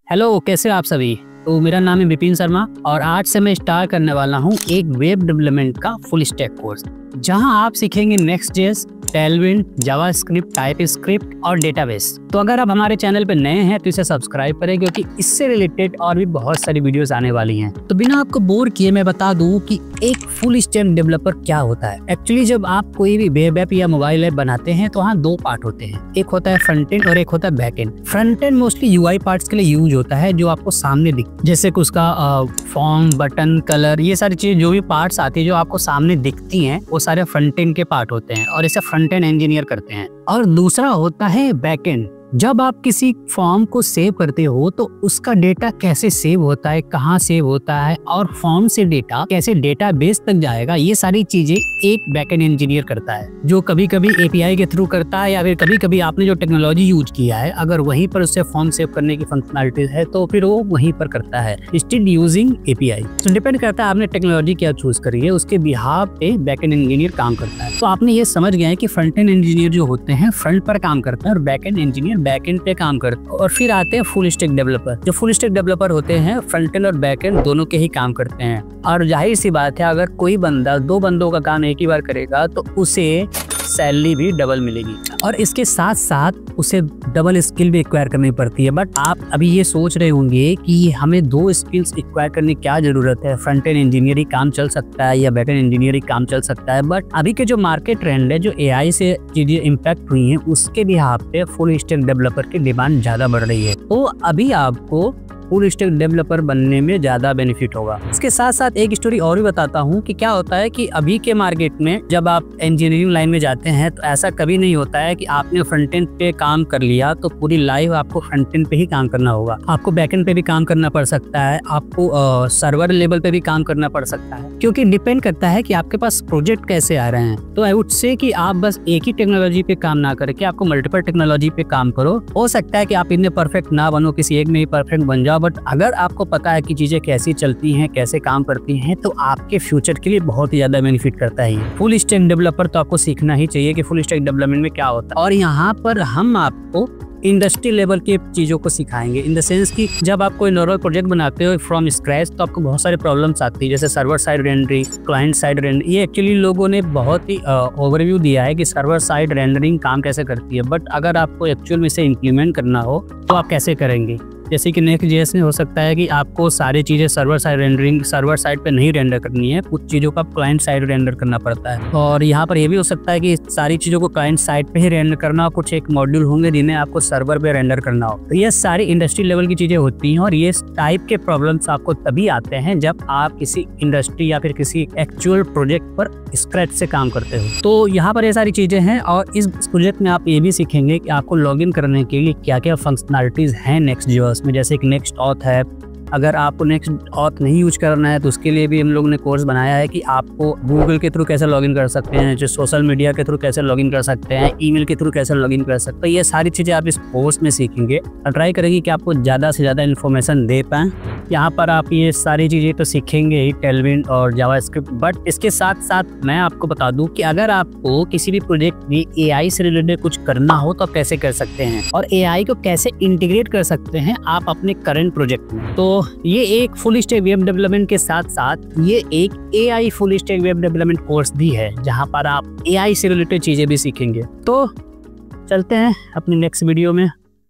Hello, कैसे हो आप सभी। तो मेरा नाम है विपिन शर्मा और आज से मैं स्टार्ट करने वाला हूँ एक वेब डेवलपमेंट का फुल स्टैक कोर्स, जहां आप सीखेंगे नेक्स्ट.जेएस, टेलविंड, जावास्क्रिप्ट, टाइपस्क्रिप्ट और डेटाबेस। तो अगर आप हमारे चैनल पे नए हैं तो इसे सब्सक्राइब करें, क्योंकि इससे रिलेटेड और भी बहुत सारी वीडियोस आने वाली हैं। तो बिना आपको बोर किए मैं बता दूं कि एक फुल स्टैक डेवलपर क्या होता है। एक्चुअली जब आप कोई भी वेब ऐप या मोबाइल ऐप बनाते हैं तो वहाँ दो पार्ट होते हैं, एक होता है फ्रंट एंड और एक होता है back and. Front end mostly UI parts के लिए यूज होता है, जो आपको सामने दिख, जैसे कि उसका फॉर्म, बटन, कलर, ये सारी चीजें जो भी पार्ट्स आती है जो आपको सामने दिखती हैं, वो सारे फ्रंट एंड के पार्ट होते हैं और इसे फ्रंट एंड इंजीनियर करते हैं। और दूसरा होता है बैक एंड। जब आप किसी फॉर्म को सेव करते हो तो उसका डेटा कैसे सेव होता है, कहाँ सेव होता है और फॉर्म से डेटा कैसे डेटाबेस तक जाएगा, ये सारी चीजें एक बैकएंड इंजीनियर करता है, जो कभी कभी एपीआई के थ्रू करता है, या फिर कभी कभी आपने जो टेक्नोलॉजी यूज किया है अगर वहीं पर उससे फॉर्म सेव करने की फंक्शनलिटी है तो फिर वो वहीं पर करता है, इंस्टेड यूजिंग एपीआई। तो डिपेंड करता है आपने टेक्नोलॉजी क्या चूज करी है, उसके बिहाफ पे बैकएंड इंजीनियर काम करता है। तो आपने ये समझ गया है कि फ्रंट एंड इंजीनियर जो होते हैं फ्रंट पर काम करते हैं और बैकएंड इंजीनियर बैकएंड पे काम करते हैं। और फिर आते हैं फुल स्टैक डेवलपर। जो फुल स्टैक डेवलपर होते हैं फ्रंट एंड और बैक एंड दोनों के ही काम करते हैं। और जाहिर सी बात है, अगर कोई बंदा दो बंदों का काम एक ही बार करेगा तो उसे सैलरी भी डबल मिलेगी और इसके साथ साथ उसे डबल स्किल भी एक्वायर करनी पड़ती है। बट आप अभी ये सोच रहे होंगे कि हमें दो स्किल्स एक्वायर करने की क्या जरूरत है, फ्रंट एंड इंजीनियर ही काम चल सकता है या बैक एंड इंजीनियर ही काम चल सकता है। बट अभी के जो मार्केट ट्रेंड है, जो एआई से चीजें इम्पैक्ट हुई हैं, उसके बिहाफ पे फुल स्टैक डेवलपर की डिमांड ज्यादा बढ़ रही है। तो अभी आपको फुल स्टैक डेवलपर बनने में ज्यादा बेनिफिट होगा। इसके साथ साथ एक स्टोरी और भी बताता हूँ कि क्या होता है कि अभी के मार्केट में जब आप इंजीनियरिंग लाइन में जाते हैं तो ऐसा कभी नहीं होता है कि आपने फ्रंट एंड पे काम कर लिया तो पूरी लाइफ आपको फ्रंट एंड पे ही काम करना होगा। आपको बैक एंड पे भी काम करना पड़ सकता है, आपको सर्वर लेवल पे भी काम करना पड़ सकता है, क्योंकि डिपेंड करता है कि आपके पास प्रोजेक्ट कैसे आ रहे हैं। तो आई वुड से कि आप बस एक ही टेक्नोलॉजी पे काम ना करके आपको मल्टीपल टेक्नोलॉजी पे काम करो। हो सकता है कि आप इनमें परफेक्ट ना बनो, किसी एक में ही परफेक्ट बन जाओ, बट अगर आपको पता है कि चीजें कैसी चलती हैं, कैसे काम करती हैं, तो आपके फ्यूचर के लिए बहुत ही ज्यादा बेनिफिट करता है। फुल स्टैक डेवलपर तो आपको सीखना ही चाहिए कि फुल स्टैक डेवलपमेंट में क्या होता है। और यहाँ पर हम आपको इंडस्ट्री लेवल की चीजों को सिखाएंगे, इन द सेंस कि जब आप कोई नॉर्मल प्रोजेक्ट बनाते हो फ्रॉम स्क्रैच तो आपको बहुत सारे प्रॉब्लम्स आती है, जैसे server side rendering, client side rendering. ये एक्चुअली लोगों ने बहुत ही ओवरव्यू दिया है कि सर्वर साइड रेंडरिंग काम कैसे करती है, बट अगर आपको एक्चुअल में इसे इम्प्लीमेंट करना हो तो आप कैसे करेंगे। जैसे कि नेक्स्ट.जेएस में हो सकता है कि आपको सारी चीज़ें server side rendering server side पे नहीं रेंडर करनी है, कुछ चीज़ों को आप क्लाइंट साइड रेंडर करना पड़ता है। और यहाँ पर ये भी हो सकता है कि सारी चीज़ों को क्लाइंट साइड पे ही रेंडर करना हो, कुछ एक मॉड्यूल होंगे जिन्हें आपको सर्वर पे रेंडर करना हो। तो ये सारी इंडस्ट्री लेवल की चीज़ें होती हैं और ये टाइप के प्रॉब्लम्स आपको तभी आते हैं जब आप किसी इंडस्ट्री या फिर किसी एक्चुअल प्रोजेक्ट पर स्क्रैच से काम करते हो। तो यहाँ पर ये सारी चीज़ें हैं और इस प्रोजेक्ट में आप ये भी सीखेंगे कि आपको लॉगिन करने के लिए क्या क्या फंक्शनलिटीज़ हैं नेक्स्ट.जेएस में, जैसे एक नेक्स्ट ऑथ है। अगर आपको नेक्स्ट ऑथ नहीं यूज करना है तो उसके लिए भी हम लोग ने कोर्स बनाया है कि आपको गूगल के थ्रू कैसे लॉगिन कर सकते हैं, जो सोशल मीडिया के थ्रू कैसे लॉगिन कर सकते हैं, ईमेल के थ्रू कैसे लॉगिन कर सकते हैं। ये सारी चीज़ें आप इस कोर्स में सीखेंगे और ट्राई करेंगे कि आपको ज़्यादा से ज़्यादा इन्फॉर्मेशन दे पाएँ। यहाँ पर आप ये सारी चीज़ें तो सीखेंगे ही, टेलविंड और जावास्क्रिप्ट। बट इसके साथ साथ मैं आपको बता दूं कि अगर आपको किसी भी प्रोजेक्ट में एआई से रिलेटेड कुछ करना हो तो आप कैसे कर सकते हैं और एआई को कैसे इंटीग्रेट कर सकते हैं आप अपने करंट प्रोजेक्ट में। तो ये एक फुल स्टैक वेब डेवलपमेंट के साथ साथ ये एक AI full stack web development course भी है, जहाँ पर आप एआई से रिलेटेड चीज़ें भी सीखेंगे। तो चलते हैं अपनी नेक्स्ट वीडियो में।